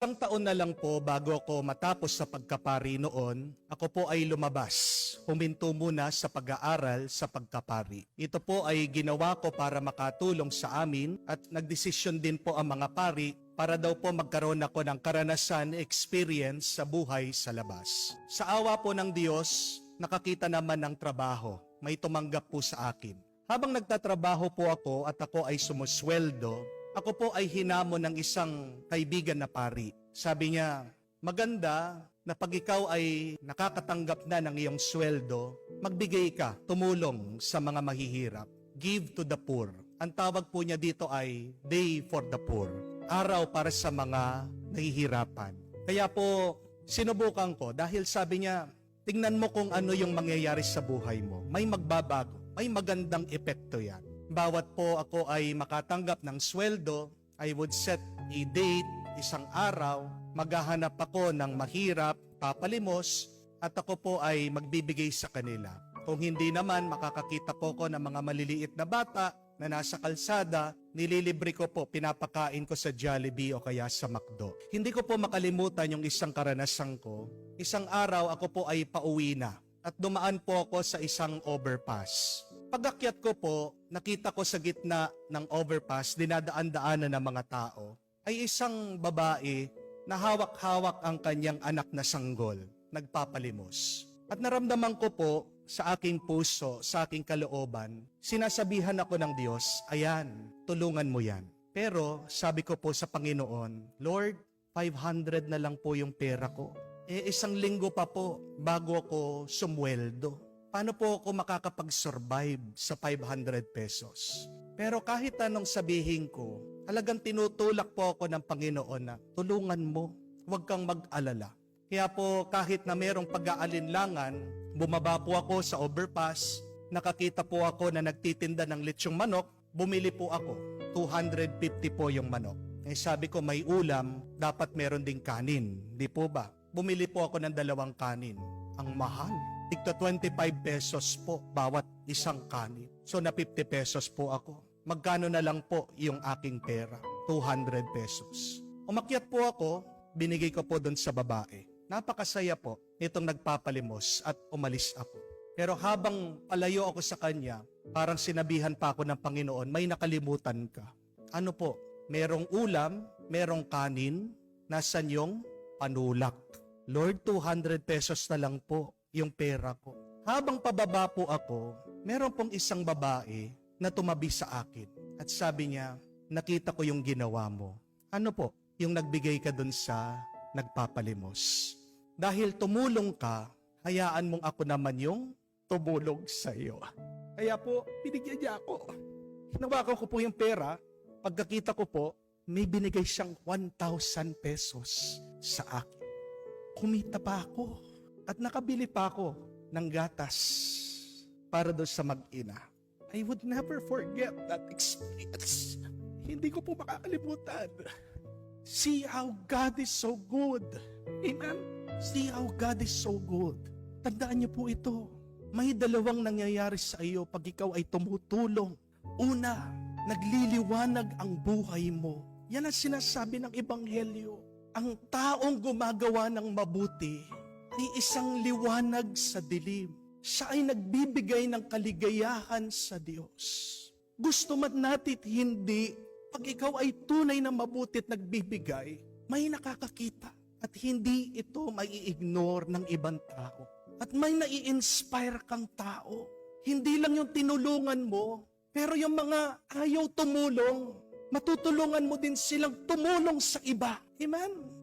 Isang taon na lang po bago ako matapos sa pagkapari noon, ako po ay lumabas. Huminto muna sa pag-aaral sa pagkapari. Ito po ay ginawa ko para makatulong sa amin at nagdesisyon din po ang mga pari para daw po magkaroon ako ng karanasan, experience sa buhay sa labas. Sa awa po ng Diyos, nakakita naman ng trabaho. May tumanggap po sa akin. Habang nagtatrabaho po ako at ako ay sumusweldo, ako po ay hinamon ng isang kaibigan na pari. Sabi niya, maganda na pag ikaw ay nakakatanggap na ng iyong sweldo, magbigay ka, tumulong sa mga mahihirap. Give to the poor. Ang tawag po niya dito ay Day for the Poor. Araw para sa mga nahihirapan. Kaya po, sinubukan ko dahil sabi niya, tingnan mo kung ano yung mangyayari sa buhay mo. May magbabago. May magandang epekto yan. Bawat po ako ay makatanggap ng sweldo, I would set a date, isang araw, maghahanap ako ng mahirap, papalimos, at ako po ay magbibigay sa kanila. Kung hindi naman, makakakita po ko ng mga maliliit na bata na nasa kalsada, nililibre ko po, pinapakain ko sa Jollibee o kaya sa McDo. Hindi ko po makalimutan yung isang karanasan ko. Isang araw ako po ay pauwi na at dumaan po ako sa isang overpass. Pag-akyat ko po, nakita ko sa gitna ng overpass, dinadaan-daanan ng mga tao, ay isang babae na hawak-hawak ang kanyang anak na sanggol, nagpapalimos. At naramdaman ko po sa aking puso, sa aking kalooban, sinasabihan ako ng Diyos, ayan, tulungan mo yan. Pero sabi ko po sa Panginoon, Lord, 500 na lang po yung pera ko. Isang linggo pa po bago ako sumweldo. Paano po ako makakapag-survive sa 500 pesos? Pero kahit anong sabihin ko, talagang tinutulak po ako ng Panginoon na tulungan mo, huwag kang mag-alala. Kaya po kahit na merong pag-aalinlangan, bumaba po ako sa overpass, nakakita po ako na nagtitinda ng lechong manok, bumili po ako. 250 po yung manok. Sabi ko may ulam, dapat meron ding kanin. Di po ba? Bumili po ako ng 2 kanin. Ang mahal. Tigto 25 pesos po bawat isang kanin. So na 50 pesos po ako. Magkano na lang po yung aking pera? 200 pesos. Umakyat po ako, binigay ko po doon sa babae. Napakasaya po nitong nagpapalimos at umalis ako. Pero habang palayo ako sa kanya, parang sinabihan pa ako ng Panginoon, may nakalimutan ka. Ano po? Merong ulam, merong kanin, nasan yung panulak? Lord, 200 pesos na lang po yung pera ko. Habang pababa po ako, meron pong isang babae na tumabi sa akin. At sabi niya, nakita ko yung ginawa mo. Ano po? Yung nagbigay ka dun sa nagpapalimos. Dahil tumulong ka, hayaan mong ako naman yung tumulong sa iyo. Kaya po, binigyan niya ako. Hinawakan ko po yung pera. Pagkakita ko po, may binigay siyang 1,000 pesos sa akin. Kumita pa ako at nakabili pa ako ng gatas para doon sa mag-ina. I would never forget that experience. Hindi ko po makakalimutan. See how God is so good. Amen? See how God is so good. Tandaan niyo po ito. May 2 nangyayari sa iyo pag ikaw ay tumutulong. Una, nagliliwanag ang buhay mo. Yan ang sinasabi ng Ebanghelyo. Ang taong gumagawa ng mabuti ay isang liwanag sa dilim. Siya ay nagbibigay ng kaligayahan sa Diyos. Gusto man natin hindi, pag ikaw ay tunay na mabuti at nagbibigay, may nakakakita at hindi ito mai-ignore ng ibang tao. At may nai-inspire kang tao. Hindi lang yung tinulungan mo, pero yung mga ayaw tumulong, matutulungan mo din silang tumulong sa iba. Amen?